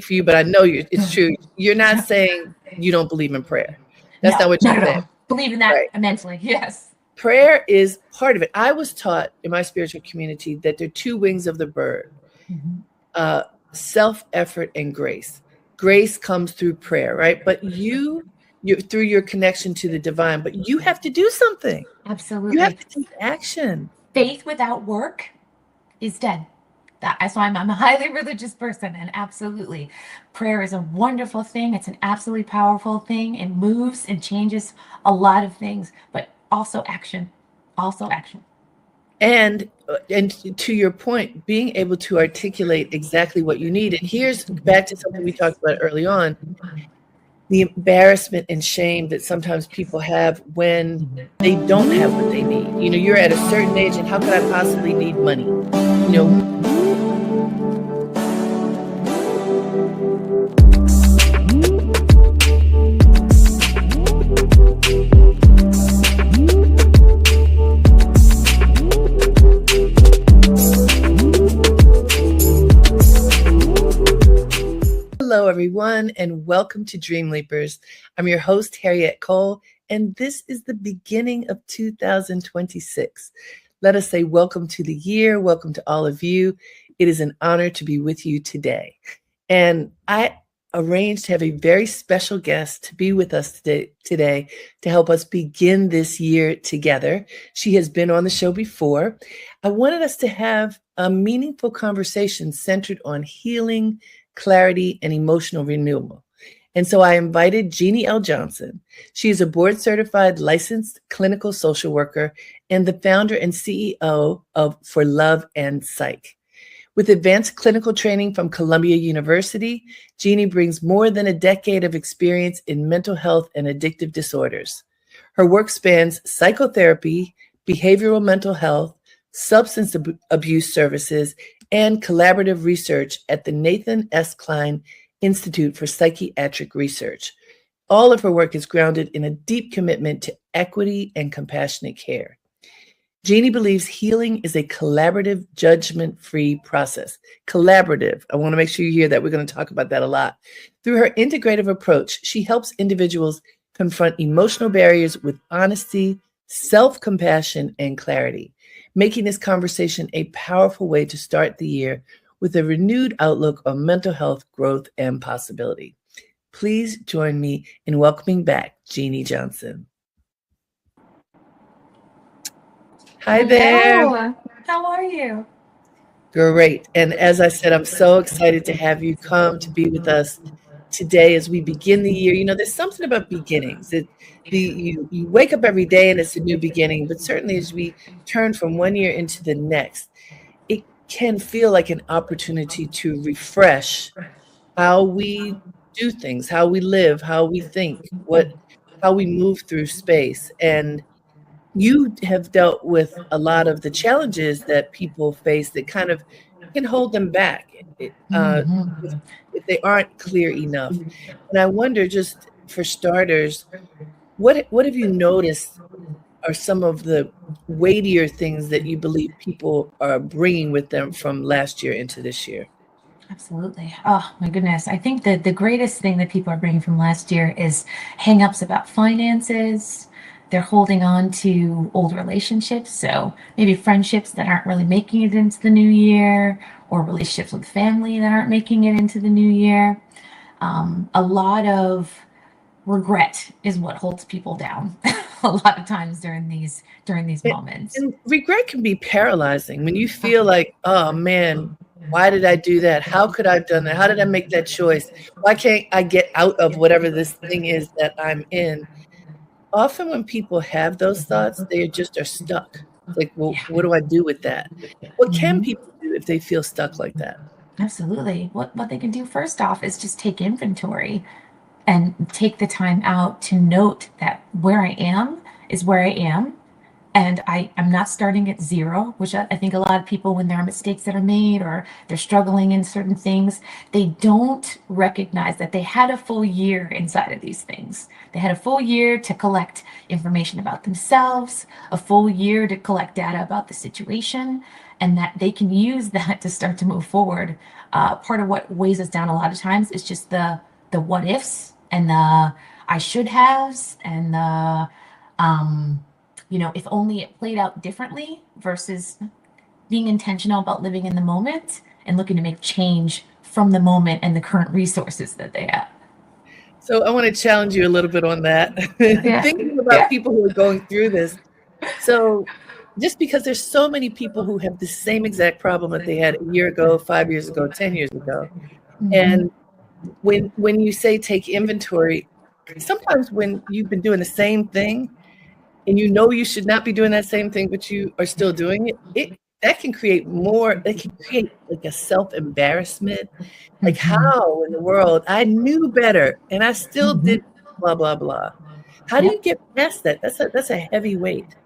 for you, but I know it's true. You're not saying you don't believe in prayer. That's not what you're saying. Believe in that immensely. Yes. Prayer is part of it. I was taught in my spiritual community that there are two wings of the bird, self-effort and grace. Grace comes through prayer, right? But you through your connection to the divine, but you have to do something. Absolutely. You have to take action. Faith without work is dead. That's why I'm a highly religious person, and absolutely, prayer is a wonderful thing. It's an absolutely powerful thing. It moves and changes a lot of things, but also action. And to your point, being able to articulate exactly what you need. And here's back to something we talked about early on, the embarrassment and shame that sometimes people have when they don't have what they need. You know, you're at a certain age, and how could I possibly need money? You know. Hello, everyone, and welcome to Dream Leapers. I'm your host, Harriette Cole, and this is the beginning of 2026. Let us say welcome to the year. Welcome to all of you. It is an honor to be with you today. And I arranged to have a very special guest to be with us today to help us begin this year together. She has been on the show before. I wanted us to have a meaningful conversation centered on healing, clarity, and emotional renewal. And so I invited Jeanni L. Johnson. She is a board-certified licensed clinical social worker and the founder and CEO of For Love and Psych. With advanced clinical training from Columbia University, Jeanni brings more than a decade of experience in mental health and addictive disorders. Her work spans psychotherapy, behavioral mental health, substance abuse services, and collaborative research at the Nathan S. Klein Institute for Psychiatric Research. All of her work is grounded in a deep commitment to equity and compassionate care. Jeanni believes healing is a collaborative, judgment-free process. Collaborative. I want to make sure you hear that. We're going to talk about that a lot. Through her integrative approach, she helps individuals confront emotional barriers with honesty, self-compassion, and clarity, making this conversation a powerful way to start the year with a renewed outlook on mental health, growth, and possibility. Please join me in welcoming back Jeanni Johnson. Hi there. Hello. How are you? Great. And as I said, I'm so excited to have you come to be with us today as we begin the year. You know, there's something about beginnings. You wake up every day and it's a new beginning, but certainly as we turn from one year into the next, it can feel like an opportunity to refresh how we do things, how we live, how we think, how we move through space. And you have dealt with a lot of the challenges that people face that kind of can hold them back if they aren't clear enough. And I wonder, just for starters, what have you noticed are some of the weightier things that you believe people are bringing with them from last year into this year? Absolutely. Oh, my goodness. I think that the greatest thing that people are bringing from last year is hang-ups about finances. They're holding on to old relationships, so maybe friendships that aren't really making it into the new year, or relationships with family that aren't making it into the new year. A lot of regret is what holds people down a lot of times during these moments. And regret can be paralyzing when you feel like, oh man, why did I do that? How could I have done that? How did I make that choice? Why can't I get out of whatever this thing is that I'm in? Often when people have those thoughts, they just are stuck. It's like, well, what do I do with that? What can people do if they feel stuck like that? Absolutely. What they can do first off is just take inventory and take the time out to note that where I am is where I am. And I'm not starting at zero, which I think a lot of people, when there are mistakes that are made or they're struggling in certain things, they don't recognize that they had a full year inside of these things. They had a full year to collect information about themselves, a full year to collect data about the situation, and that they can use that to start to move forward part of what weighs us down a lot of times is just the what ifs and the I should haves and the if only it played out differently versus being intentional about living in the moment and looking to make change from the moment and the current resources that they have. So I want to challenge you a little bit on that. Yeah. Thinking about people who are going through this. So just because there's so many people who have the same exact problem that they had a year ago, 5 years ago, 10 years ago. And when you say take inventory, sometimes when you've been doing the same thing and you know you should not be doing that same thing, but you are still doing it, that can create like a self-embarrassment. Like, how in the world? I knew better and I still did blah, blah, blah. How do you get past that? That's a heavy weight.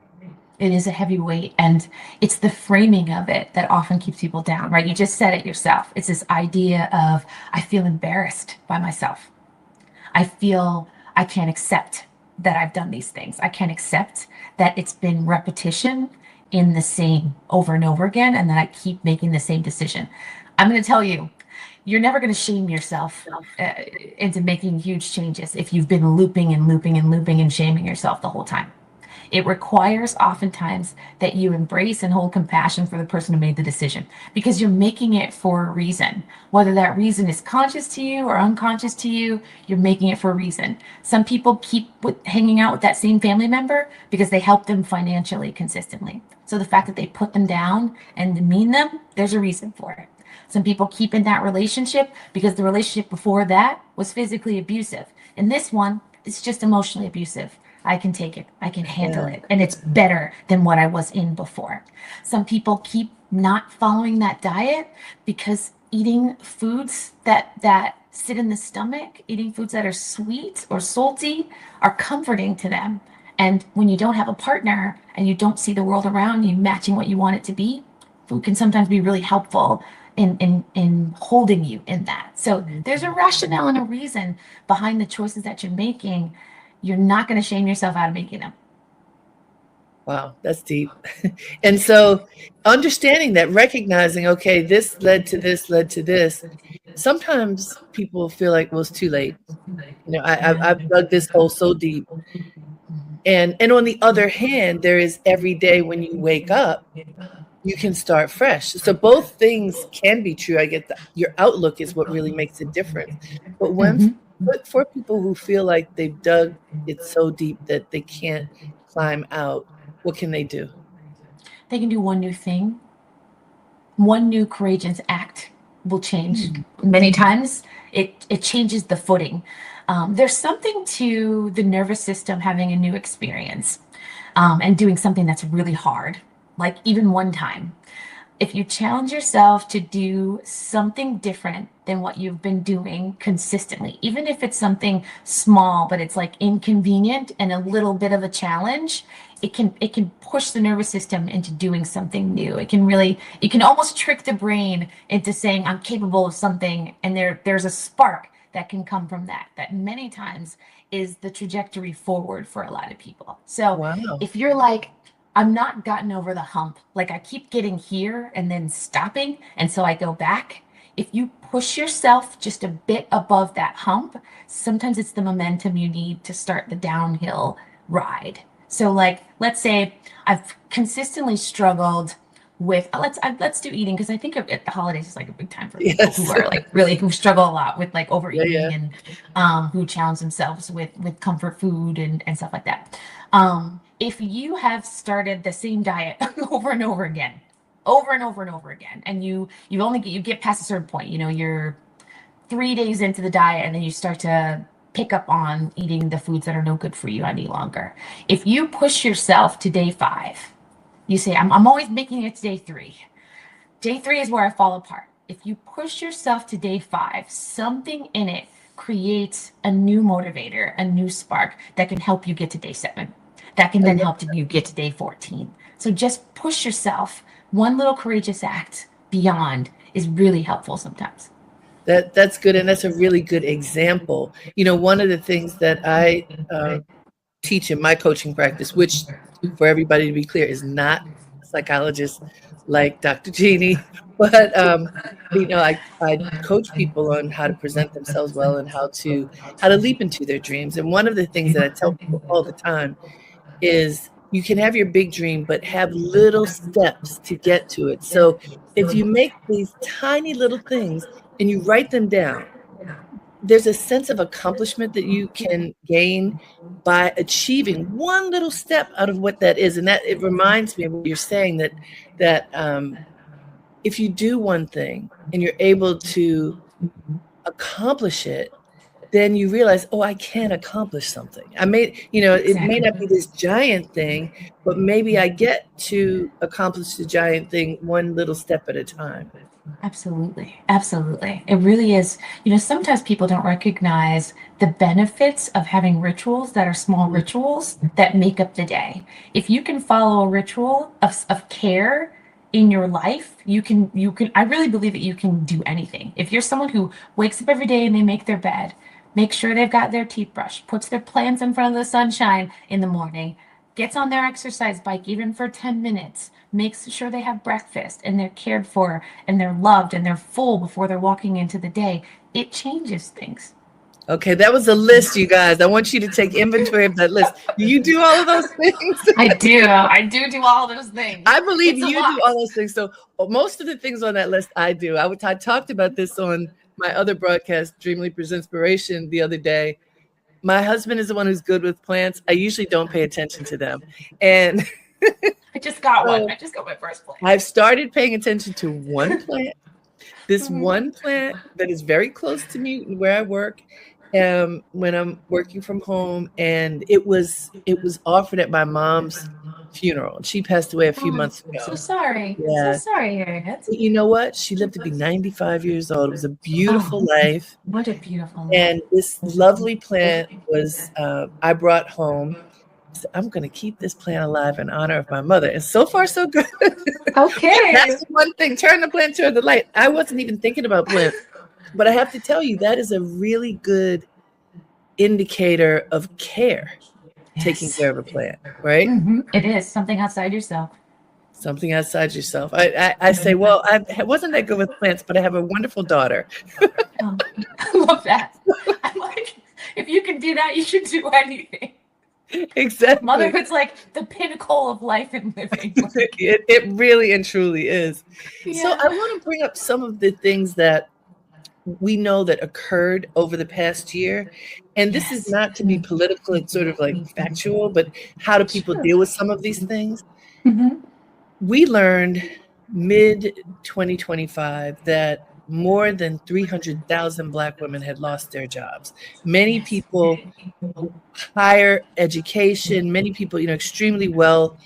It is a heavy weight, and it's the framing of it that often keeps people down, right? You just said it yourself. It's this idea of, I feel embarrassed by myself. I feel I can't accept that I've done these things. I can't accept that it's been repetition in the same over and over again, and that I keep making the same decision. I'm going to tell you, you're never going to shame yourself into making huge changes if you've been looping and looping and looping and shaming yourself the whole time. It requires oftentimes that you embrace and hold compassion for the person who made the decision, because you're making it for a reason. Whether that reason is conscious to you or unconscious to you, you're making it for a reason. Some people keep hanging out with that same family member because they help them financially consistently. So the fact that they put them down and demean them, there's a reason for it. Some people keep in that relationship because the relationship before that was physically abusive. And this one, it's just emotionally abusive. I can take it. I can handle it. And it's better than what I was in before. Some people keep not following that diet because eating foods that sit in the stomach, eating foods that are sweet or salty, are comforting to them. And when you don't have a partner and you don't see the world around you matching what you want it to be, food can sometimes be really helpful in holding you in that. So there's a rationale and a reason behind the choices that you're making. You're not going to shame yourself out of making them. Wow, that's deep. And so understanding that, recognizing, okay, this led to this, led to this. Sometimes people feel like, well, it's too late. I've dug this hole so deep. And on the other hand, there is every day when you wake up, you can start fresh. So both things can be true. I get that your outlook is what really makes a difference. But but for people who feel like they've dug it so deep that they can't climb out, what can they do? They can do one new thing. One new courageous act will change. Many times it changes the footing. There's something to the nervous system having a new experience and doing something that's really hard, like even one time. If you challenge yourself to do something different than what you've been doing consistently, even if it's something small, but it's like inconvenient and a little bit of a challenge, it can push the nervous system into doing something new. It can almost trick the brain into saying, I'm capable of something. And there's a spark that can come from that many times is the trajectory forward for a lot of people. So if you're like, I'm not gotten over the hump. Like I keep getting here and then stopping. And so I go back. If you push yourself just a bit above that hump, sometimes it's the momentum you need to start the downhill ride. So like, let's say I've consistently struggled with, let's do eating. Cause I think at the holidays is like a big time for people who are like really, who struggle a lot with like overeating and who challenge themselves with comfort food and stuff like that. If you have started the same diet over and over again, and you get past a certain point, you're 3 days into the diet and then you start to pick up on eating the foods that are no good for you any longer. If you push yourself to day 5, you say, I'm always making it to day 3. Day 3 is where I fall apart. If you push yourself to day 5, something in it creates a new motivator, a new spark that can help you get to day 7. That can then help you get to day 14. So just push yourself. One little courageous act beyond is really helpful sometimes. That's good. And that's a really good example. One of the things that I teach in my coaching practice, which for everybody to be clear is not a psychologist like Dr. Jeanni But I coach people on how to present themselves well and how to leap into their dreams. And one of the things that I tell people all the time is you can have your big dream, but have little steps to get to it. So if you make these tiny little things and you write them down, there's a sense of accomplishment that you can gain by achieving one little step out of what that is. And that it reminds me of what you're saying, that if you do one thing and you're able to accomplish it, then you realize, oh, I can accomplish something. It may not be this giant thing, but maybe I get to accomplish the giant thing one little step at a time. Absolutely. Absolutely. It really is. Sometimes people don't recognize the benefits of having rituals that are small rituals that make up the day. If you can follow a ritual of care in your life, I really believe that you can do anything. If you're someone who wakes up every day and they make their bed, make sure they've got their teeth brushed, puts their plants in front of the sunshine in the morning, gets on their exercise bike even for 10 minutes, makes sure they have breakfast and they're cared for and they're loved and they're full before they're walking into the day, it changes things. Okay, that was a list, you guys. I want you to take inventory of that list. Do you do all of those things? I do. I do all those things. I believe you do all those things. So most of the things on that list, I do. I talked about this on my other broadcast, Dream Leapers Inspiration, the other day. My husband is the one who's good with plants. I usually don't pay attention to them. And I just got one. I just got my first plant. I've started paying attention to one plant. This one plant that is very close to me where I work, when I'm working from home, and it was offered at my mom's funeral. She passed away a few months ago. So sorry. Yeah. So sorry, Harriette. You know what? She lived to be 95 years old. It was a beautiful life. What a beautiful life. And this lovely plant was I brought home. So I'm going to keep this plant alive in honor of my mother. And so far, so good. Okay. That's one thing. Turn the plant to the light. I wasn't even thinking about plants. But I have to tell you, that is a really good indicator of care, taking care of a plant, right? Mm-hmm. It is something outside yourself. Something outside yourself. I say, well, I wasn't that good with plants, but I have a wonderful daughter. I love that. I'm like, if you can do that, you should do anything. Exactly. Motherhood's like the pinnacle of life and living. It really and truly is. Yeah. So I want to bring up some of the things that we know that occurred over the past year. And this is not to be political, it's sort of like factual, but how do people deal with some of these things? Mm-hmm. We learned mid-2025 that more than 300,000 Black women had lost their jobs. Many people, higher education, many people, extremely well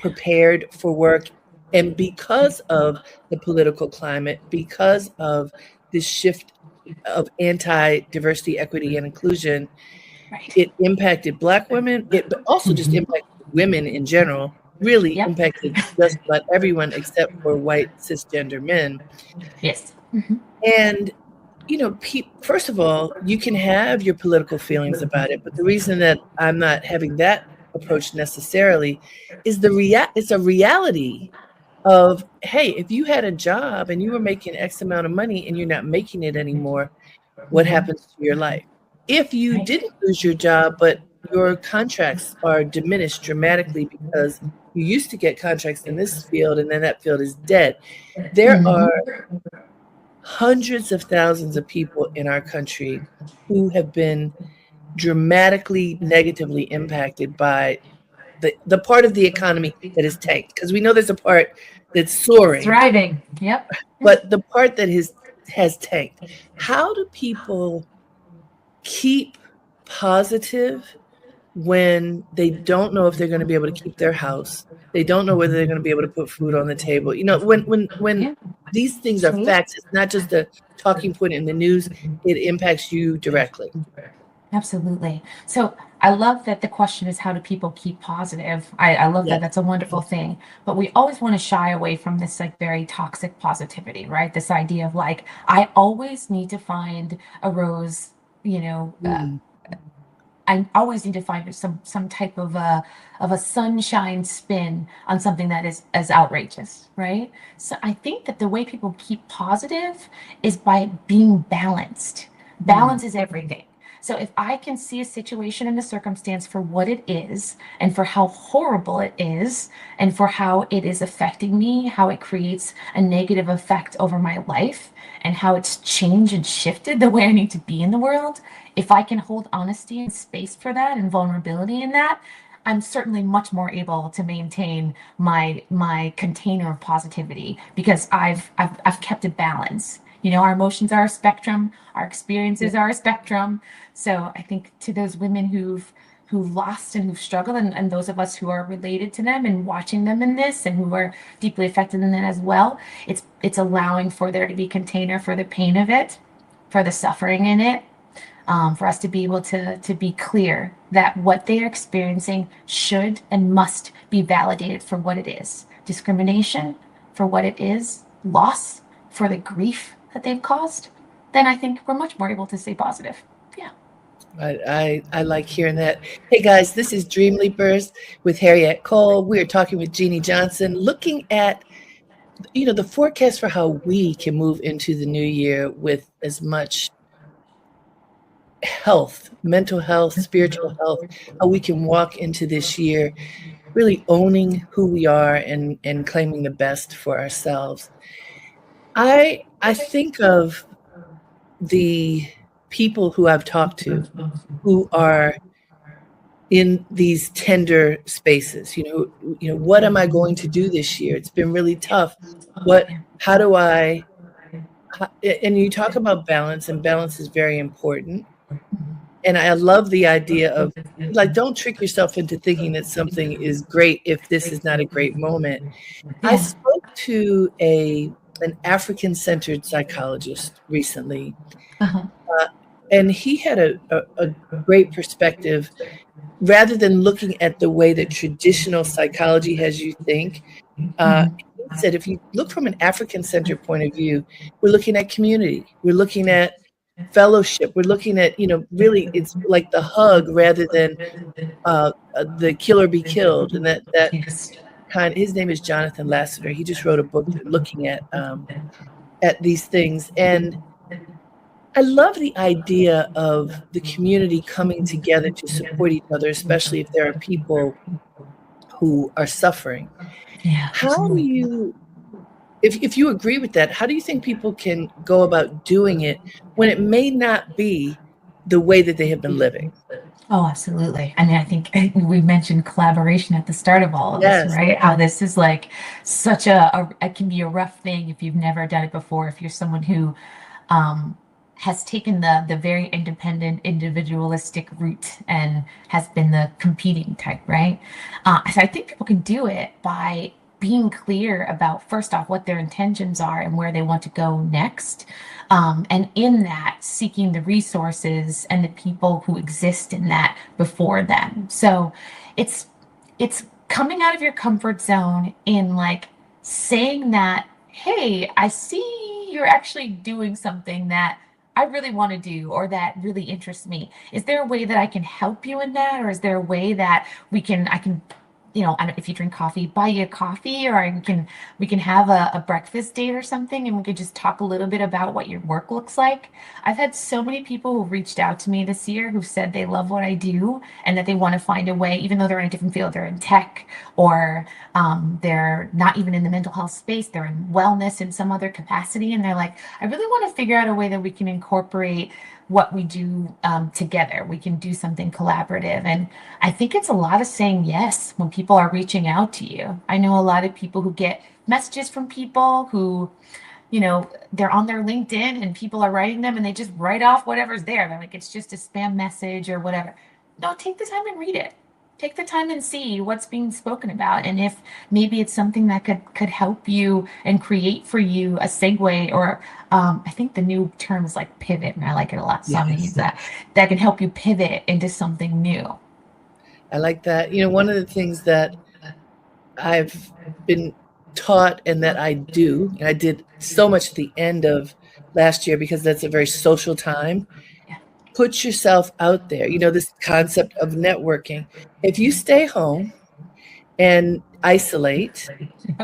prepared for work. And because of the political climate, because of this shift of anti-diversity, equity, and inclusion, it impacted Black women. It also just impacted women in general, really impacted just about everyone except for white cisgender men. Yes. Mm-hmm. And, first of all, you can have your political feelings about it, but the reason that I'm not having that approach necessarily is it's a reality of, hey, if you had a job and you were making X amount of money and you're not making it anymore, what happens to your life? If you didn't lose your job, but your contracts are diminished dramatically because you used to get contracts in this field and then that field is dead. There are hundreds of thousands of people in our country who have been dramatically negatively impacted by the part of the economy that is tanked, because we know there's a part that's soaring, thriving. Yep. But the part that has tanked. How do people keep positive when they don't know if they're going to be able to keep their house? They don't know whether they're going to be able to put food on the table. When these things are facts, it's not just a talking point in the news. It impacts you directly. Absolutely. So I love that the question is, how do people keep positive? I love that. That's a wonderful thing. But we always want to shy away from this very toxic positivity, right? This idea of I always need to find a rose, I always need to find some type of a sunshine spin on something that is as outrageous, right? So I think that the way people keep positive is by being balanced. Mm. Balance is everything. So if I can see a situation and a circumstance for what it is and for how horrible it is and for how it is affecting me, how it creates a negative effect over my life and how it's changed and shifted the way I need to be in the world, if I can hold honesty and space for that and vulnerability in that, I'm certainly much more able to maintain my container of positivity because I've kept a balance. You know, our emotions are a spectrum, our experiences are a spectrum. So I think to those women who've lost and who've struggled and those of us who are related to them and watching them in this and who are deeply affected in it as well, it's allowing for there to be container for the pain of it, for the suffering in it, for us to be able to be clear that what they are experiencing should and must be validated for what it is. Discrimination for what it is, loss for the grief that they've caused, then I think we're much more able to stay positive. Yeah. I like hearing that. Hey guys, this is Dream Leapers with Harriette Cole. We're talking with Jeannie Johnson, looking at the forecast for how we can move into the new year with as much health, mental health, spiritual health, how we can walk into this year really owning who we are and claiming the best for ourselves. I think of the people who I've talked to who are in these tender spaces. What am I going to do this year? It's been really tough. How do I, and you talk about balance, and balance is very important. And I love the idea of, like, don't trick yourself into thinking that something is great if this is not a great moment. I Yeah. spoke to an African-centered psychologist recently, Uh-huh. and he had a great perspective. Rather than looking at the way that traditional psychology has you think, he said, if you look from an African-centered point of view, we're looking at community, we're looking at fellowship, we're looking at, really, it's like the hug rather than the kill or be killed. And that Yes. his name is Jonathan Lasseter. He just wrote a book looking at these things. And I love the idea of the community coming together to support each other, especially if there are people who are suffering. Yeah, How do absolutely. you, if you agree with that, how do you think people can go about doing it when it may not be the way that they have been living? Oh, absolutely. I mean, I think we mentioned collaboration at the start of all of this, Yes. right? How this is like such it can be a rough thing if you've never done it before, if you're someone who um, has taken the very independent, individualistic route and has been the competing type, right? So I think people can do it by being clear about, first off, what their intentions are and where they want to go next. And in that, seeking the resources and the people who exist in that before them. So it's it's coming out of your comfort zone in like saying that, hey, I see you're actually doing something that I really want to do or that really interests me. Is there a way that I can help you in that? Or is there a way that I can, I don't, if you drink coffee, buy you a coffee, or we can have a breakfast date or something, and we could just talk a little bit about what your work looks like. I've had so many people who reached out to me this year who said they love what I do and that they want to find a way, even though they're in a different field, they're in tech or they're not even in the mental health space, they're in wellness in some other capacity. And they're like, I really want to figure out a way that we can incorporate what we do together. We can do something collaborative. And I think it's a lot of saying yes when people are reaching out to you. I know a lot of people who get messages from people who, they're on their LinkedIn and people are writing them and they just write off whatever's there. They're like, it's just a spam message or whatever. No, take the time and read it. Take the time and see what's being spoken about. And if maybe it's something that could help you and create for you a segue or I think the new term is like pivot, and I like it a lot. So I'm gonna use Yes. that can help you pivot into something new. I like that. One of the things that I've been taught and that I do, and I did so much at the end of last year because that's a very social time, Yeah. put yourself out there. You know, this concept of networking. If you stay home and isolate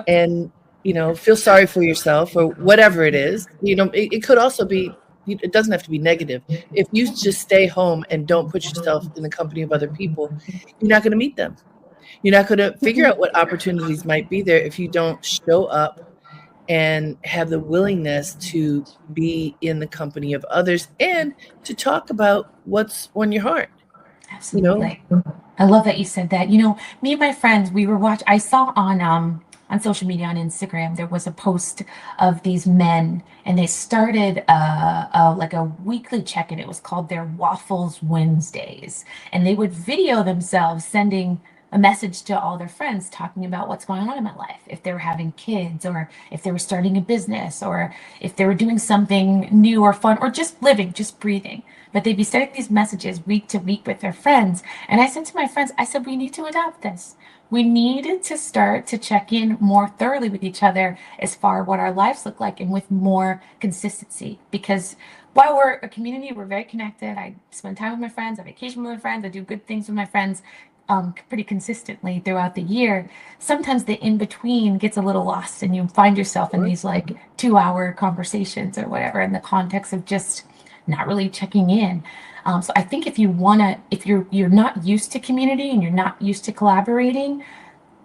and, you know, feel sorry for yourself or whatever it is, you know, it could also be, it doesn't have to be negative. If you just stay home and don't put yourself in the company of other people, you're not going to meet them. You're not going to figure out what opportunities might be there if you don't show up and have the willingness to be in the company of others and to talk about what's on your heart. Absolutely. You know? I love that you said that. You know, me and my friends, we were I saw on social media on Instagram, there was a post of these men and they started like a weekly check-in. It was called their Waffles Wednesdays. And they would video themselves sending a message to all their friends talking about what's going on in my life, if they were having kids or if they were starting a business or if they were doing something new or fun or just living, just breathing. But they'd be sending these messages week to week with their friends. And I said to my friends, I said, we need to adopt this. We needed to start to check in more thoroughly with each other as far as what our lives look like and with more consistency. Because while we're a community, we're very connected. I spend time with my friends, I vacation with my friends, I do good things with my friends pretty consistently throughout the year. Sometimes the in-between gets a little lost and you find yourself in these like 2-hour conversations or whatever in the context of just not really checking in. So I think if you want to, if you're not used to community and you're not used to collaborating,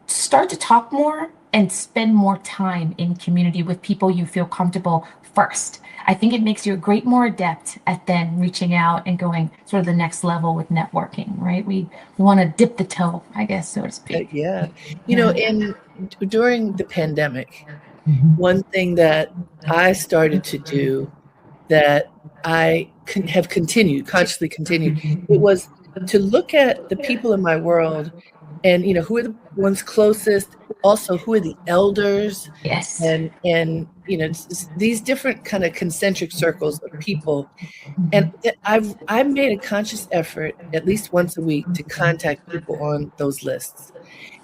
start to talk more and spend more time in community with people you feel comfortable first. I think it makes you a great more adept at then reaching out and going sort of the next level with networking, right? We want to dip the toe, I guess, so to speak. Yeah. You know, during the pandemic, one thing that I started to do that I have consciously continued, it was to look at the people in my world and, you know, who are the ones closest, also who are the elders, Yes. and you know, these different kind of concentric circles of people. And I've made a conscious effort at least once a week to contact people on those lists.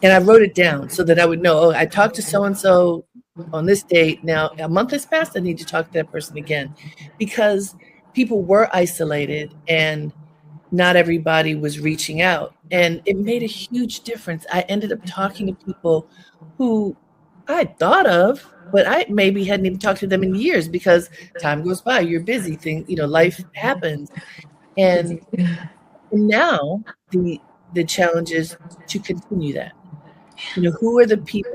And I wrote it down so that I would know, oh, I talked to so-and-so on this date. Now a month has passed, I need to talk to that person again, because people were isolated and not everybody was reaching out. And it made a huge difference. I ended up talking to people who I thought of, but I maybe hadn't even talked to them in years because time goes by, you're busy, you know, life happens. And now the challenge is to continue that. You know, who are the people,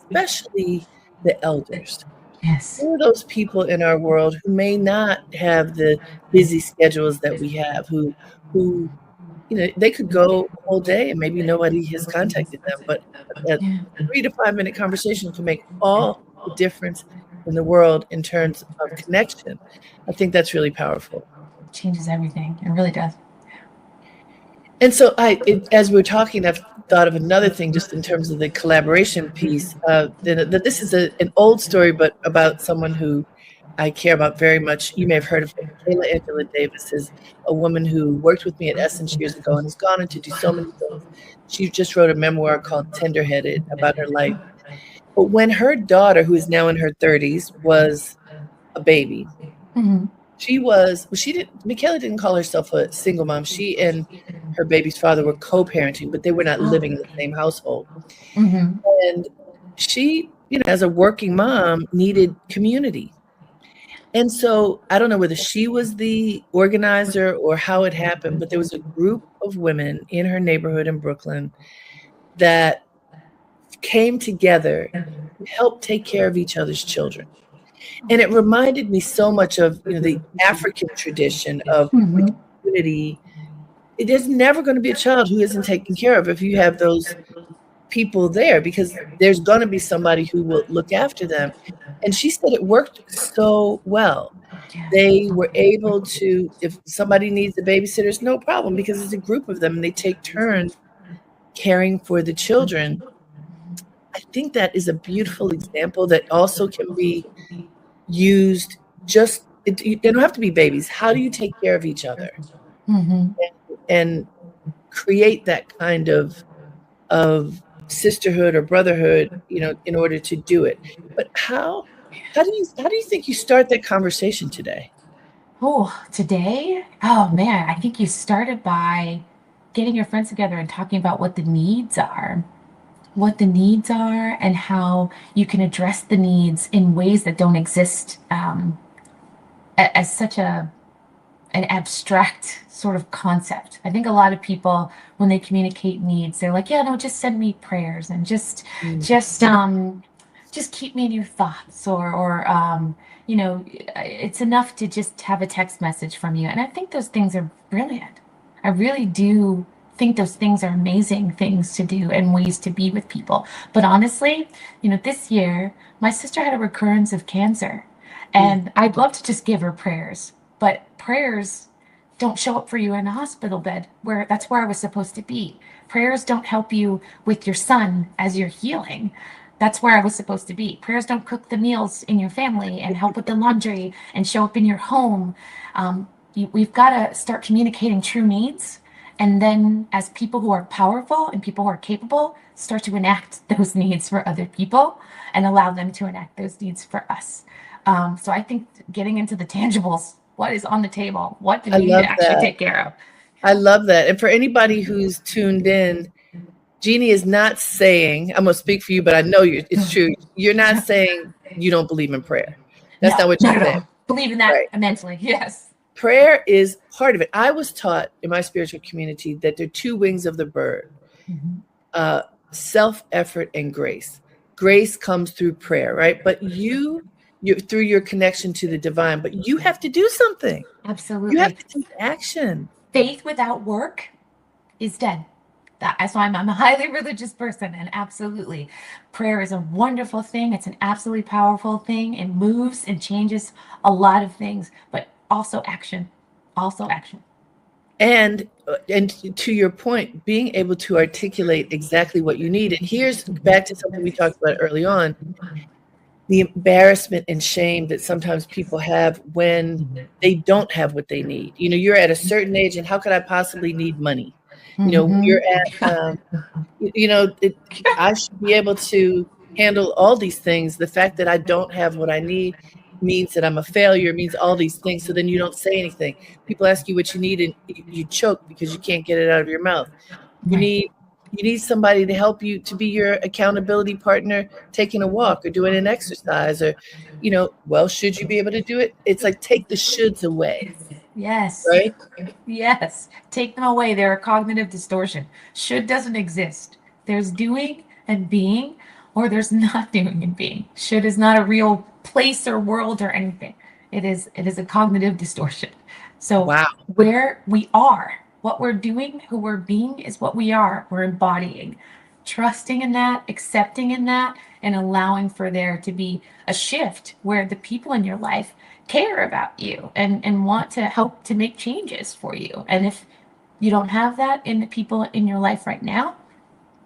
especially the elders? Yes. Who are those people in our world who may not have the busy schedules that we have, who, you know, they could go a whole day and maybe nobody has contacted them, but a 3 to 5 minute conversation can make all the difference in the world in terms of connection. I think that's really powerful. It changes everything. It really does. And so as we're talking, I've thought of another thing just in terms of the collaboration piece, that this is an old story, but about someone who I care about very much. You may have heard of her. Kayla Angela Davis is a woman who worked with me at Essence years ago and has gone on to do so many things. She just wrote a memoir called Tenderheaded about her life. But when her daughter, who is now in her 30s, was a baby, Michaela didn't call herself a single mom. She and her baby's father were co-parenting, but they were not living in the same household. And she, you know, as a working mom, needed community. And so I don't know whether she was the organizer or how it happened, but there was a group of women in her neighborhood in Brooklyn that came together to help take care of each other's children. And it reminded me so much of, you know, the African tradition of the community. There's never going to be a child who isn't taken care of if you have those people there, because there's going to be somebody who will look after them. And she said it worked so well. They were able to, if somebody needs a babysitter, it's no problem because it's a group of them and they take turns caring for the children. I think that is a beautiful example that also can be used. They don't have to be babies. How do you take care of each other and create that kind of sisterhood or brotherhood, you know, in order to do it? But how do you think you start that conversation today? Oh, today? Oh man, I think you started by getting your friends together and talking about what the needs are, and how you can address the needs in ways that don't exist as such an abstract sort of concept. I think a lot of people, when they communicate needs, they're like, yeah, no, just send me prayers and Mm. just just keep me in your thoughts, or you know, it's enough to just have a text message from you. And I think those things are brilliant. I really do think those things are amazing things to do and ways to be with people. But honestly, this year my sister had a recurrence of cancer, Mm. and I'd love to just give her prayers, but prayers don't show up for you in a hospital bed, where that's where I was supposed to be. Prayers don't help you with your son as you're healing. That's where I was supposed to be. Prayers don't cook the meals in your family and help with the laundry and show up in your home. We've got to start communicating true needs. And then, as people who are powerful and people who are capable, start to enact those needs for other people and allow them to enact those needs for us. So I think getting into the tangibles, what is on the table? What do I we need love to actually that. take care of? I love that. And for anybody who's tuned in, Jeannie is not saying, I'm going to speak for you, but I know it's true. You're not saying you don't believe in prayer. That's not No, what you're not at saying. all. Believe in that Right. immensely. Yes. Prayer is part of it. I was taught in my spiritual community that there are two wings of the bird, Mhm. uh, self-effort and grace. Grace comes through prayer, right? But you through your connection to the divine, but you have to do something. You have Absolutely. to take action. Faith without work is dead. That's why I'm a highly religious person, and absolutely, prayer is a wonderful thing. It's an absolutely powerful thing. It moves and changes a lot of things, but also action. Also action. And to your point, being able to articulate exactly what you need. And here's back to something we talked about early on, the embarrassment and shame that sometimes people have when they don't have what they need. You're at a certain age, and how could I possibly need money? You're Mhm. at, I should be able to handle all these things. The fact that I don't have what I need means that I'm a failure, means all these things. So then you don't say anything. People ask you what you need, and you choke because you can't get it out of your mouth. You Right. need you need somebody to help you, to be your accountability partner, taking a walk or doing an exercise, or, well, should you be able to do it? It's like, take the shoulds away, Yes. right? Yes. Take them away. They're a cognitive distortion. Should doesn't exist. There's doing and being, or there's not doing and being. Should is not a real place or world or anything. It is a cognitive distortion. So Wow. where we are, what we're doing, who we're being is what we are. We're embodying. Trusting in that, accepting in that, and allowing for there to be a shift where the people in your life care about you and want to help to make changes for you. And if you don't have that in the people in your life right now,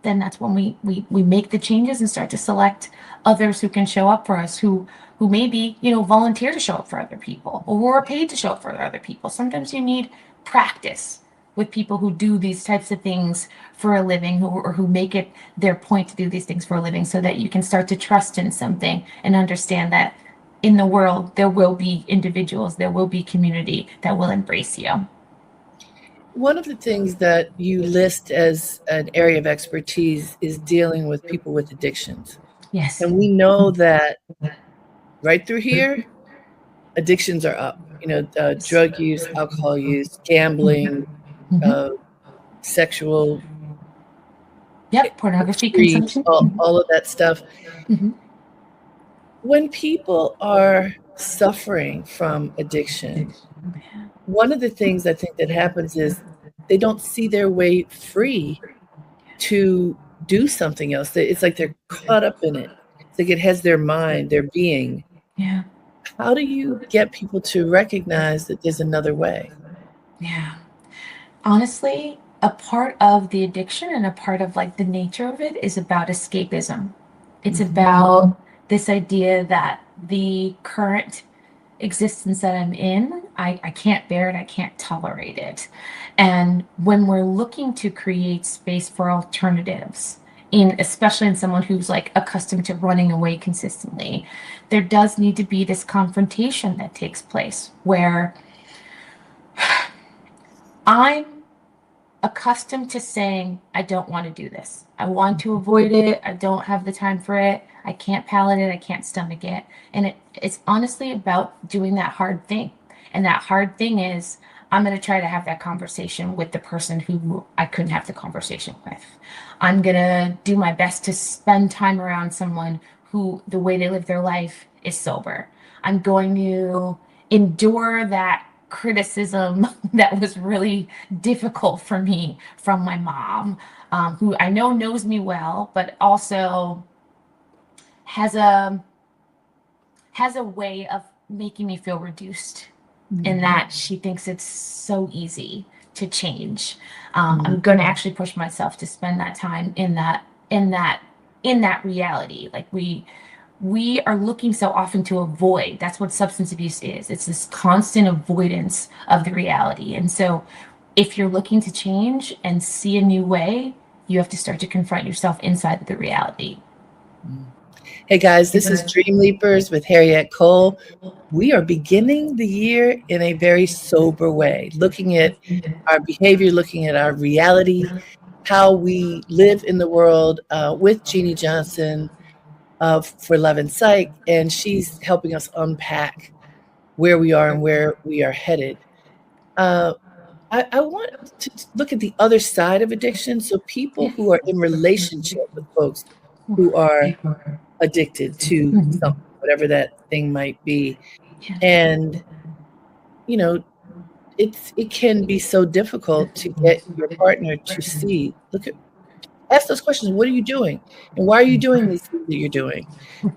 then that's when we make the changes and start to select others who can show up for us, who maybe, volunteer to show up for other people, or who are paid to show up for other people. Sometimes you need practice with people who do these types of things for a living, or who make it their point to do these things for a living, so that you can start to trust in something and understand that in the world there will be individuals, there will be community that will embrace you. One of the things that you list as an area of expertise is dealing with people with addictions. Yes. And we know that right through here, addictions are up. Drug use, alcohol use, gambling, Mhm. uh, sexual Yep, pornography streaks, consumption. all of that stuff. Mhm. When people are suffering from addiction, one of the things I think that happens is they don't see their way free to do something else. It's like they're caught up in it. It's like it has their mind, their being. Yeah. How do you get people to recognize that there's another way? Yeah. Honestly, a part of the addiction and a part of like the nature of it is about escapism. It's about this idea that the current existence that I'm in, I can't bear it, I can't tolerate it. And when we're looking to create space for alternatives, especially in someone who's like accustomed to running away consistently, there does need to be this confrontation that takes place where I'm accustomed to saying, I don't want to do this. I want to avoid it. I don't have the time for it. I can't palate it. I can't stomach it. And it's honestly about doing that hard thing. And that hard thing is, I'm going to try to have that conversation with the person who I couldn't have the conversation with. I'm going to do my best to spend time around someone who the way they live their life is sober. I'm going to endure that criticism that was really difficult for me from my mom, who I know knows me well, but also has a way of making me feel reduced in that she thinks it's so easy to change. I'm going to actually push myself to spend that time in that reality. Like we are looking so often to avoid. That's what substance abuse is. It's this constant avoidance of the reality. And so if you're looking to change and see a new way, you have to start to confront yourself inside of the reality. Hey guys, this is Dream Leapers with Harriette Cole. We are beginning the year in a very sober way, looking at our behavior, looking at our reality, how we live in the world with Jeanni Johnson for Love and Psych, and she's helping us unpack where we are and where we are headed. I want to look at the other side of addiction. So people who are in relationship with folks who are addicted to something, whatever that thing might be. And, you know, it can be so difficult to get your partner to see, ask those questions. What are you doing? And why are you doing these things that you're doing?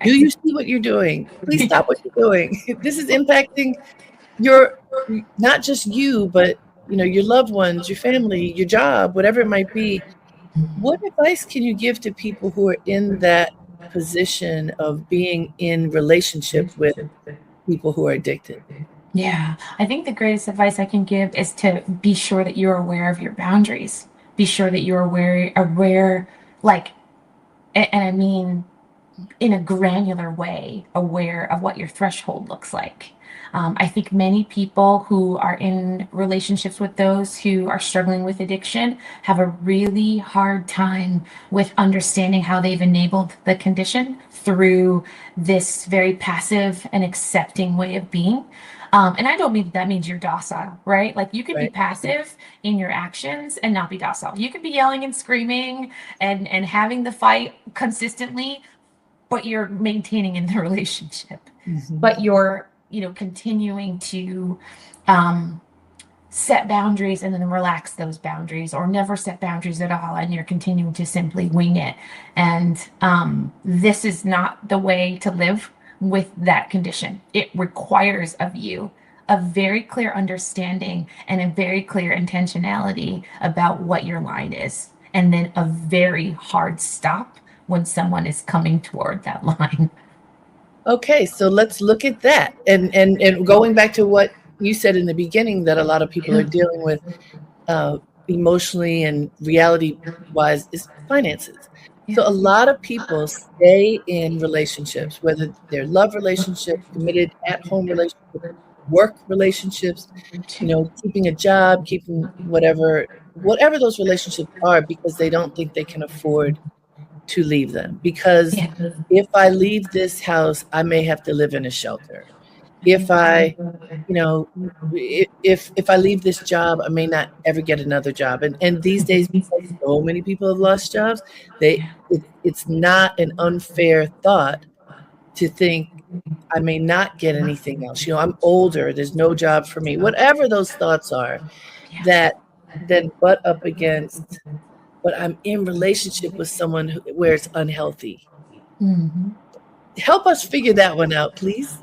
Do you see what you're doing? Please stop what you're doing. This is impacting not just you, but your loved ones, your family, your job, whatever it might be. What advice can you give to people who are in that position of being in relationship with people who are addicted? Yeah, I think the greatest advice I can give is to be sure that you're aware of your boundaries. Be sure that you're aware, like, and I mean in a granular way, aware of what your threshold looks like. I think many people who are in relationships with those who are struggling with addiction have a really hard time with understanding how they've enabled the condition through this very passive and accepting way of being. And I don't mean that means you're docile, right? Like you can be Right. passive in your actions and not be docile. You can be yelling and screaming and having the fight consistently, but you're maintaining in the relationship. But you're, continuing to set boundaries and then relax those boundaries, or never set boundaries at all, and you're continuing to simply wing it. And this is not the way to live with that condition. It requires of you a very clear understanding and a very clear intentionality about what your line is, and then a very hard stop when someone is coming toward that line. Okay, so let's look at that. And going back to what you said in the beginning, that a lot of people are dealing with emotionally and reality wise, is finances. So a lot of people stay in relationships, whether they're love relationships, committed at home relationships, work relationships, keeping a job, keeping whatever those relationships are, because they don't think they can afford to leave them. Because if I leave this house, I may have to live in a shelter. If I if I leave this job, I may not ever get another job. And these days, because so many people have lost jobs, it's not an unfair thought to think I may not get anything else. I'm older, there's no job for me. Whatever those thoughts are that then butt up against, but I'm in relationship with someone where it's unhealthy. Help us figure that one out, please.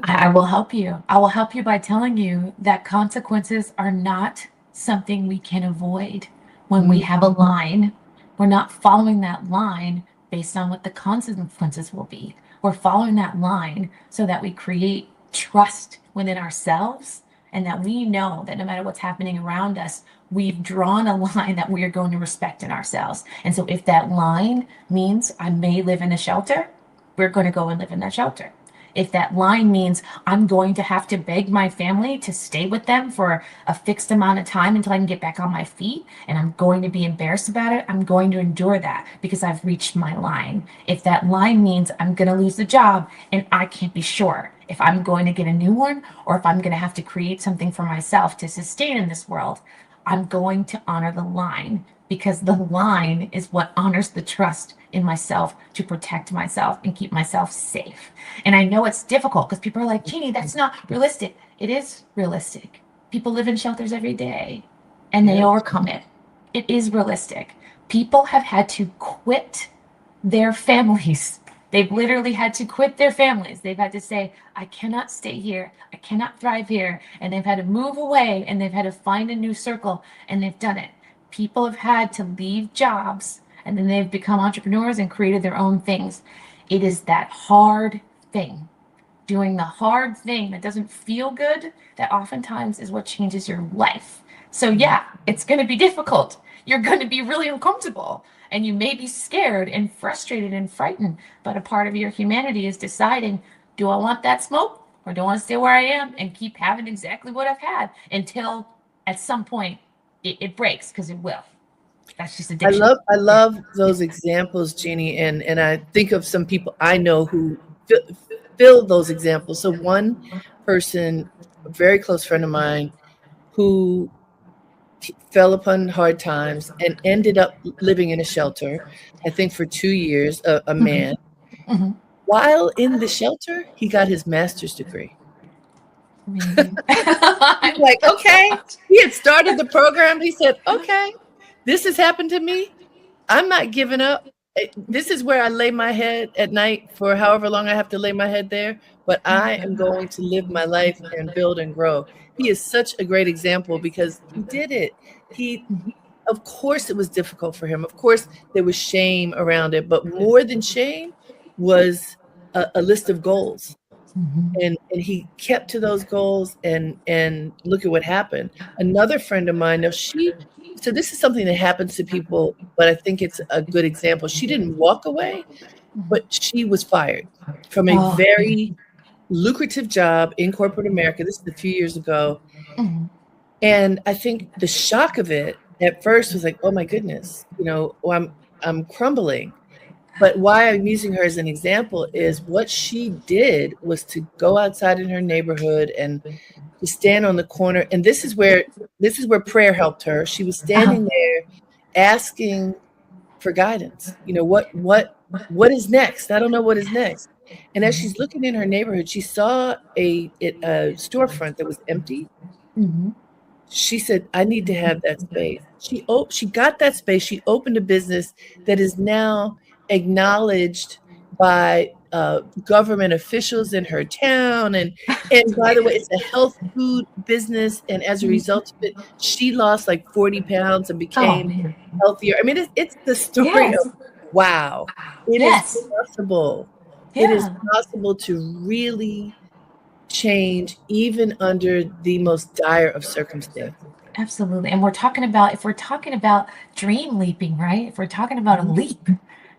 I will help you. I will help you by telling you that consequences are not something we can avoid. When we have a line, we're not following that line based on what the consequences will be. We're following that line so that we create trust within ourselves, and that we know that no matter what's happening around us, we've drawn a line that we are going to respect in ourselves. And so if that line means I may live in a shelter, we're going to go and live in that shelter. If that line means I'm going to have to beg my family to stay with them for a fixed amount of time until I can get back on my feet, and I'm going to be embarrassed about it, I'm going to endure that because I've reached my line. If that line means I'm going to lose the job and I can't be sure if I'm going to get a new one or if I'm going to have to create something for myself to sustain in this world, I'm going to honor the line, because the line is what honors the trust in myself to protect myself and keep myself safe. And I know it's difficult because people are like, Jeanni, that's not realistic. It is realistic. People live in shelters every day and they overcome it. It is realistic. People have had to quit their families. They've literally had to quit their families. They've had to say, I cannot stay here. I cannot thrive here. And they've had to move away and they've had to find a new circle, and they've done it. People have had to leave jobs and then they've become entrepreneurs and created their own things. It is that hard thing, doing the hard thing that doesn't feel good, that oftentimes is what changes your life. So yeah, it's going to be difficult. You're going to be really uncomfortable and you may be scared and frustrated and frightened, but a part of your humanity is deciding, do I want that smoke or do I want to stay where I am and keep having exactly what I've had until at some point it breaks, because it will. That's just addiction. I love those examples, Jeanni, and I think of some people I know who fill those examples. So one person, a very close friend of mine, who fell upon hard times and ended up living in a shelter, I think for 2 years, a man. Mm-hmm. While in the shelter, he got his master's degree. I'm like, okay, he had started the program. He said, okay, this has happened to me. I'm not giving up. This is where I lay my head at night for however long I have to lay my head there. But I am going to live my life and build and grow. He is such a great example because he did it. Of course, it was difficult for him. Of course, there was shame around it. But more than shame was a list of goals. Mm-hmm. And he kept to those goals, and look at what happened. Another friend of mine, so this is something that happens to people, but I think it's a good example. She didn't walk away, but she was fired from a very lucrative job in corporate America. This is a few years ago. Mm-hmm. And I think the shock of it at first was like, oh my goodness, I'm crumbling. But why I'm using her as an example is what she did was to go outside in her neighborhood and to stand on the corner. And this is where prayer helped her. She was standing there asking for guidance. What is next? I don't know what is next. And as she's looking in her neighborhood, she saw a storefront that was empty. Mm-hmm. She said, I need to have that space. She got that space. She opened a business that is now acknowledged by government officials in her town, and by the way, it's a health food business, and as a result of it, she lost like 40 pounds and became healthier. I mean, it's the story of wow. It is possible. It is possible to really change even under the most dire of circumstances. Absolutely. And if we're talking about dream leaping, right? If we're talking about a leap,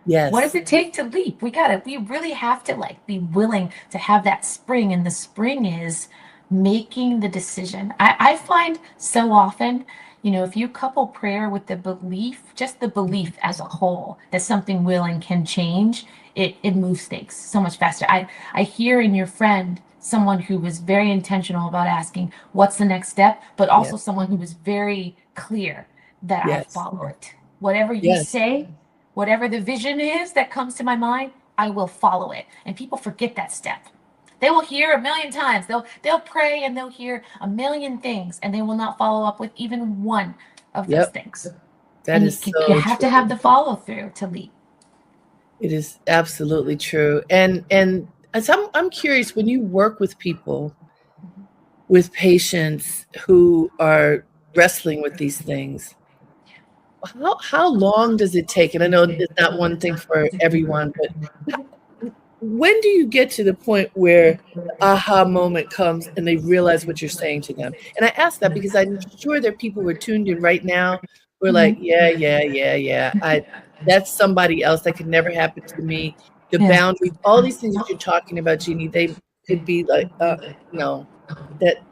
yes. What does it take to leap? We really have to be willing to have that spring. And the spring is making the decision. I find so often, if you couple prayer with the belief, just the belief as a whole, that something will and can change, it moves things so much faster. I hear in your friend someone who was very intentional about asking, what's the next step? But also someone who was very clear that I follow it. Whatever you say, whatever the vision is that comes to my mind, I will follow it. And people forget that step. They will hear a million times. They'll pray and they'll hear a million things, and they will not follow up with even one of those things. You have to have the follow through to lead. It is absolutely true. And as I'm curious, when you work with people, with patients who are wrestling with these things, how long does it take? And I know it's not one thing for everyone, but when do you get to the point where the aha moment comes and they realize what you're saying to them? And I ask that because I'm sure there are people who are tuned in right now who are like, yeah. That's somebody else. That could never happen to me. The boundaries, all these things that you're talking about, Jeanni, could be like, no,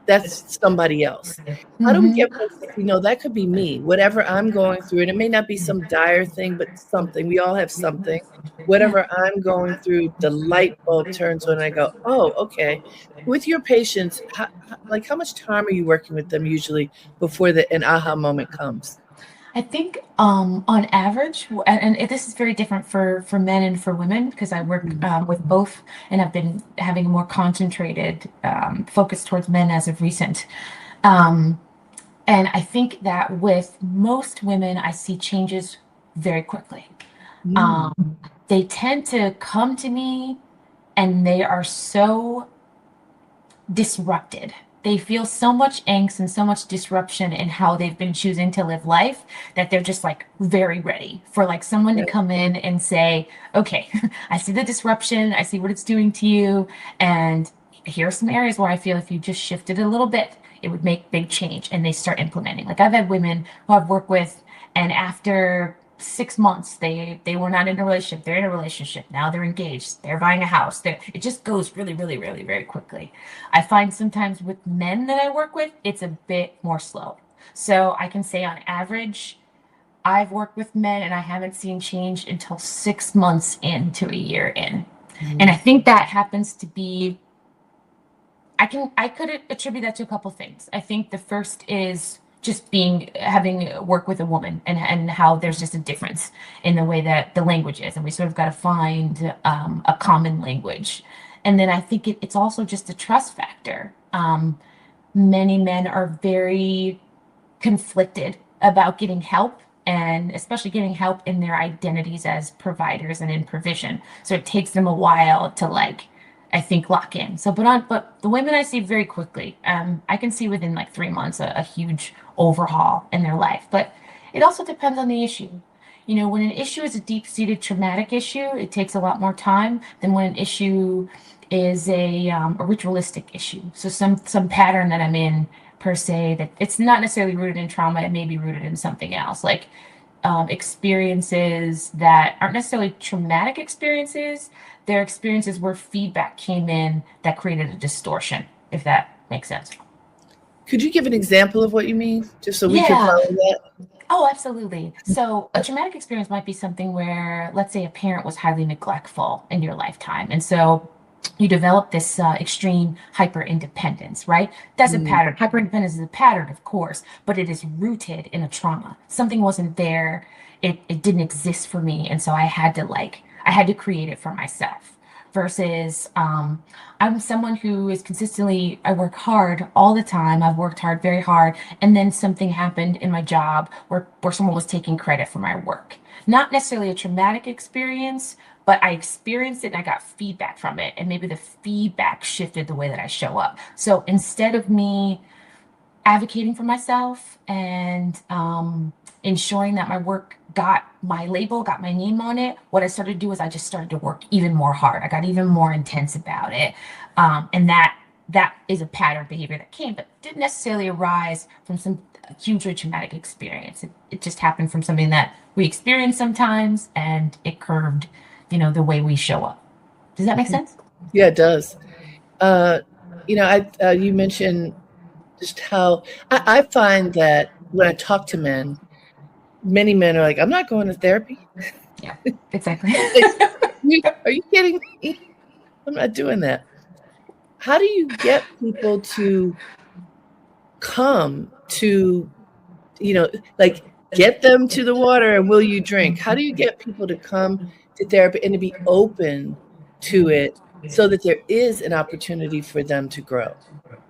that's somebody else. How do we Mm-hmm. get folks to see, no, that could be me, whatever I'm going through, and it may not be some dire thing, but something. We all have something. Yeah. Whatever I'm going through, the light bulb turns when I go, oh, okay. With your patients, like how much time are you working with them usually before an aha moment comes? I think on average, this is very different for men and for women because I work Mhm. with both, and I've been having a more concentrated focus towards men as of recent. Um, and I think that with most women, I see changes very quickly. Mm, Um, they tend to come to me and they are so disrupted. They feel so much angst and so much disruption in how they've been choosing to live life that they're just like very ready for like someone to right. come in and say, okay, I see the disruption, I see what it's doing to you, and here are some areas where I feel if you just shifted a little bit, it would make big change. And they start implementing. Like I've had women who I've worked with, and after 6 months, they were not in a relationship. They're in a relationship now. They're engaged. They're buying a house. It just goes really, really, really, very quickly. I find sometimes with men that I work with, it's a bit more slow. So I can say on average, I've worked with men and I haven't seen change until 6 months into a year in. And I Mhm. think that happens to be I could attribute that to a couple things. I think the first is just being having work with a woman and how there's just a difference in the way that the language is, and we sort of got to find a common language. And then I think it's also just a trust factor. Many men are very conflicted about getting help, and especially getting help in their identities as providers and in provision. So it takes them a while to like, I think, lock in. So, but the women I see very quickly, I can see within like 3 months a huge overhaul in their life. But it also depends on the issue. You know, when an issue is a deep-seated traumatic issue, it takes a lot more time than when an issue is a ritualistic issue. So some pattern that I'm in per se that it's not necessarily rooted in trauma. It may be rooted in something else, like experiences that aren't necessarily traumatic experiences. They're experiences where feedback came in that created a distortion, if that makes sense. Could you give an example of what you mean, just so we can Yeah. follow that? Oh, absolutely. So, a traumatic experience might be something where, let's say, a parent was highly neglectful in your lifetime. And so you develop this extreme hyper independence, right? That's a Mm, pattern. Hyper independence is a pattern, of course, but it is rooted in a trauma. Something wasn't there, it didn't exist for me. And so I had to create it for myself. Versus, I'm someone who is consistently, I work hard all the time. I've worked hard, very hard, and then something happened in my job where someone was taking credit for my work. Not necessarily a traumatic experience, but I experienced it and I got feedback from it. And maybe the feedback shifted the way that I show up. So instead of me advocating for myself and ensuring that my work got my label, got my name on it, what I started to do is I just started to work even more hard. I got even more intense about it. And that is a pattern behavior that came, but didn't necessarily arise from some hugely traumatic experience. It just happened from something that we experience sometimes and it curved, the way we show up. Does that make sense? yeah, it does. Uh, you mentioned just how I find that when I talk to men, many men are like, "I'm not going to therapy." Yeah, exactly. Like, are you kidding me? I'm not doing that. How do you get people to come to, like, get them to the water and will you drink? How do you get people to come to therapy and to be open to it so that there is an opportunity for them to grow?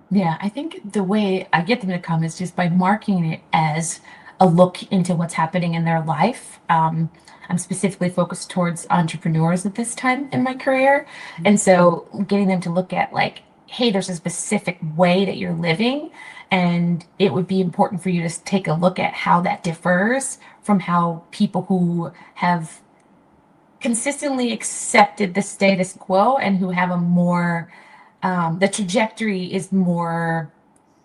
Yeah, I think the way I get them to come is just by marking it as a look into what's happening in their life. I'm specifically focused towards entrepreneurs at this time in my career. And so getting them to look at, like, hey, there's a specific way that you're living, and it would be important for you to take a look at how that differs from how people who have consistently accepted the status quo and who have a more the trajectory is more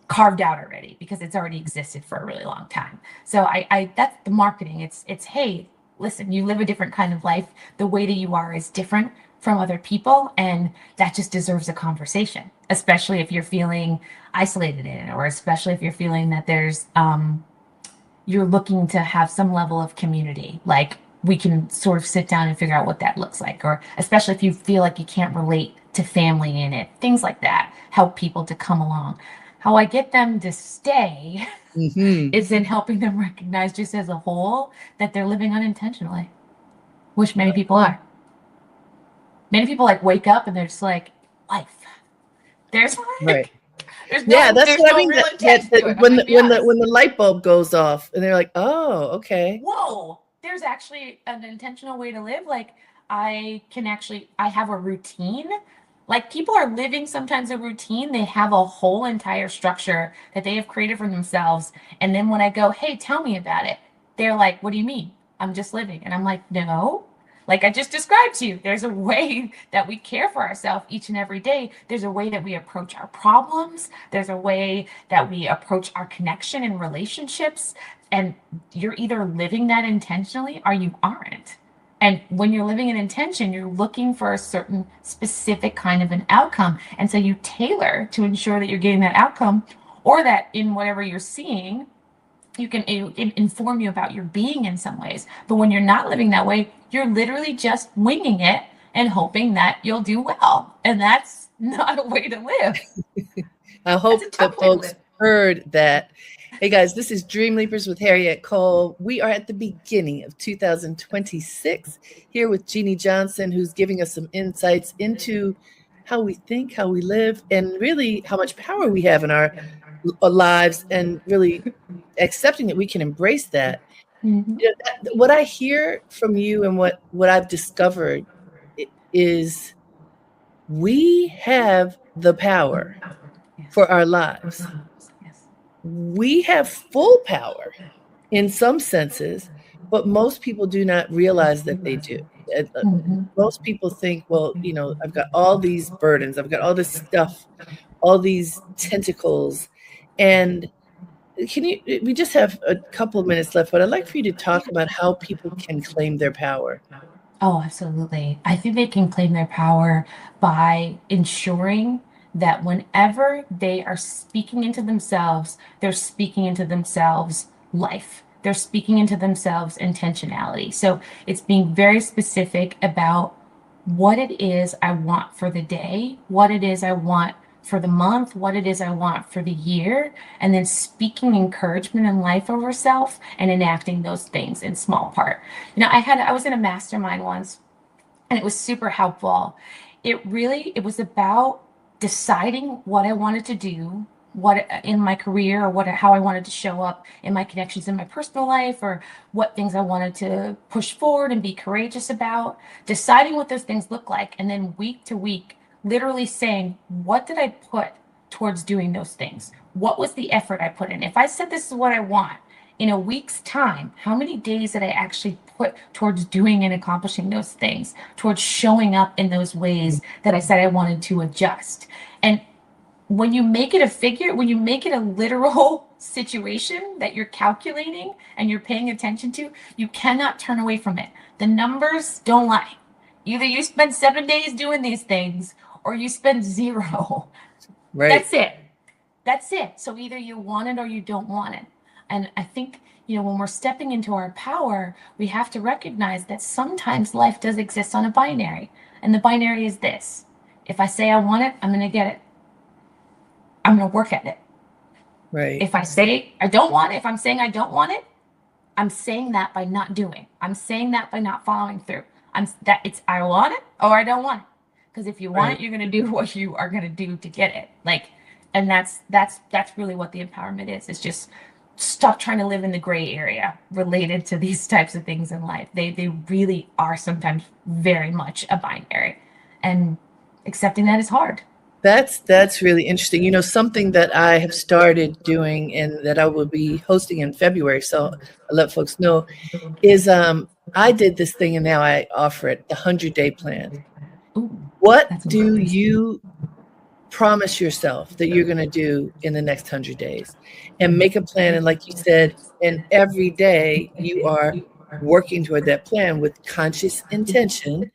carved out already because it's already existed for a really long time. So I that's the marketing. It's hey, listen, you live a different kind of life. The way that you are is different. from other people, and that just deserves a conversation, especially if you're feeling isolated in it, or especially if you're feeling that there's you're looking to have some level of community. Like, we can sort of sit down and figure out what that looks like, or especially if you feel like you can't relate to family in it, things like that help people to come along. How I get them to stay is in helping them recognize, just as a whole, that they're living unintentionally, which many people are. Many people like wake up and they're just like, life. There's Right. like, there's Yeah, no, that's there's what I no mean. real intention to it. I'm When gonna be honest. when the light bulb goes off, and they're like, "Oh, okay." Whoa, there's actually an intentional way to live. Like, I have a routine. Like, people are living sometimes a routine. They have a whole entire structure that they have created for themselves. And then when I go, hey, tell me about it, they're like, what do you mean? I'm just living. And I'm like, no. Like I just described to you, there's a way that we care for ourselves each and every day. There's a way that we approach our problems. There's a way that we approach our connection and relationships. And you're either living that intentionally or you aren't. And when you're living an intention, you're looking for a certain specific kind of an outcome. And so you tailor to ensure that you're getting that outcome, or that in whatever you're seeing, it can inform you about your being in some ways. But when you're not living that way, you're literally just winging it and hoping that you'll do well. And that's not a way to live. I hope that folks heard that. Hey guys, this is Dream Leapers with Harriette Cole. We are at the beginning of 2026 here with Jeanni Johnson, who's giving us some insights into how we think, how we live, and really how much power we have in our lives, and really accepting that we can embrace that. Mm-hmm. You know, what I hear from you and what I've discovered is we have the power for our lives. We have full power in some senses, but most people do not realize that they do. Most people think, well, you know, I've got all these burdens, I've got all this stuff, all these tentacles. And we just have a couple of minutes left, but I'd like for you to talk about how people can claim their power. Oh, absolutely. I think they can claim their power by ensuring that whenever they are speaking into themselves, they're speaking into themselves life. They're speaking into themselves intentionality. So it's being very specific about what it is I want for the day, what it is I want for the month, what it is I want for the year, and then speaking encouragement and life over self and enacting those things in small part. You know, I was in a mastermind once, and it was super helpful. It was about deciding what I wanted to do, what in my career, or how I wanted to show up in my connections in my personal life, or what things I wanted to push forward and be courageous about, deciding what those things look like, and then week to week literally saying, what did I put towards doing those things? What was the effort I put in? If I said this is what I want, in a week's time, how many days did I actually put towards doing and accomplishing those things, towards showing up in those ways that I said I wanted to adjust? And when you make it a figure, when you make it a literal situation that you're calculating and you're paying attention to, you cannot turn away from it. The numbers don't lie. Either you spend 7 days doing these things or you spend 0. Right. That's it. That's it. So either you want it or you don't want it. And I think, you know, when we're stepping into our power, we have to recognize that sometimes life does exist on a binary. And the binary is this: if I say I want it, I'm going to get it. I'm going to work at it. Right. If I say I don't want it, if I'm saying I don't want it, I'm saying that by not doing. I'm saying that by not following through. I want it or I don't want it. Because if you want it, you're going to do what you are going to do to get it. And that's really what the empowerment is. It's just stop trying to live in the gray area related to these types of things in life. They really are sometimes very much a binary, and accepting that is hard. That's really interesting. You know, something that I have started doing and that I will be hosting in February, so I'll let folks know, is I did this thing and now I offer it, the 100-day plan. Ooh, what do you promise yourself that you're going to do in the next 100 days? And make a plan. And like you said, and every day you are working toward that plan with conscious intention.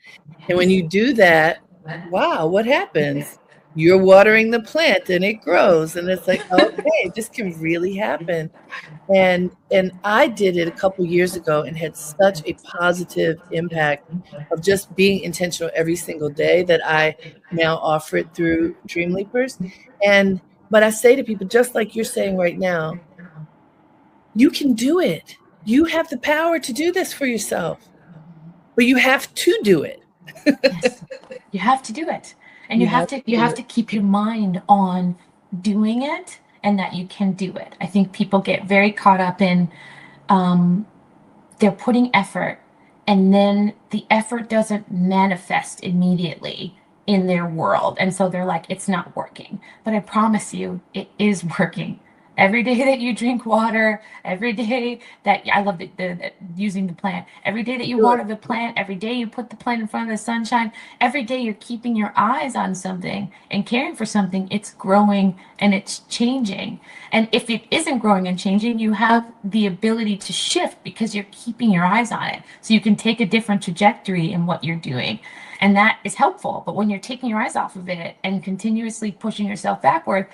And when you do that, wow, what happens? You're watering the plant and it grows. And it's like, okay, this can really happen. And I did it a couple years ago and had such a positive impact of just being intentional every single day that I now offer it through Dream Leapers. And but I say to people, just like you're saying right now, you can do it. You have the power to do this for yourself, but you have to do it. Yes, you have to do it, and You have you to do have it. to keep your mind on doing it and that you can do it. I think people get very caught up in um, they're putting effort, and then the effort doesn't manifest immediately in their world, and so they're like, it's not working. But I promise you, it is working. Every day that you drink water, every day that I love using the plant, every day that you Do it. water the plant, every day you put the plant in front of the sunshine, every day you're keeping your eyes on something and caring for something, it's growing and it's changing. And if it isn't growing and changing, you have the ability to shift because you're keeping your eyes on it. So you can take a different trajectory in what you're doing. And that is helpful. But when you're taking your eyes off of it and continuously pushing yourself backward,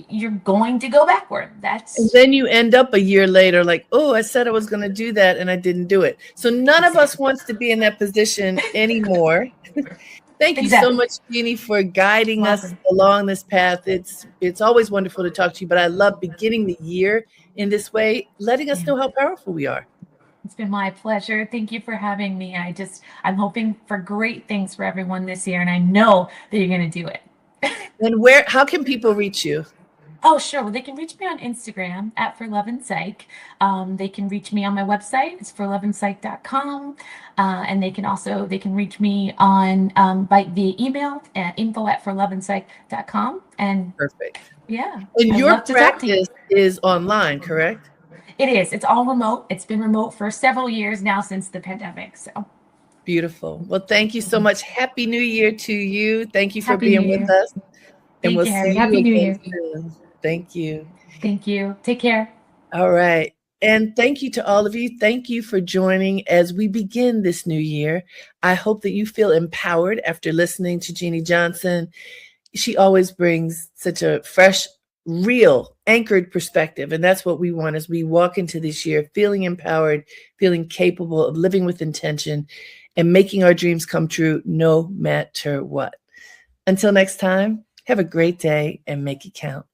you're going to go backward. And That's then you end up a year later like, oh, I said I was going to do that and I didn't do it. So none of us wants to be in that position anymore. Thank you so exactly. much, Jeannie, for guiding us Welcome. along this path. It's always wonderful to talk to you, but I love beginning the year in this way, letting us Yeah. know how powerful we are. It's been my pleasure. Thank you for having me. I'm hoping for great things for everyone this year, and I know that you're going to do it. And how can people reach you? Oh, sure. Well, they can reach me on Instagram at For Love and Psych. They can reach me on my website. It's forloveandpsych.com. And they can reach me on via email at info@forloveandpsych.com. And Perfect. yeah, And I'd your love to talk to you. practice is online, correct? It is. It's all remote. It's been remote for several years now since the pandemic. So Beautiful. Well, thank you so much. Happy New Year to you. Thank you for happy New being with Year. us. And Thank we'll you, see Harry. you Happy New again Year. soon. Thank you. Thank you. Take care. All right. And thank you to all of you. Thank you for joining as we begin this new year. I hope that you feel empowered after listening to Jeannie Johnson. She always brings such a fresh, real, anchored perspective. And that's what we want as we walk into this year, feeling empowered, feeling capable of living with intention and making our dreams come true no matter what. Until next time, have a great day and make it count.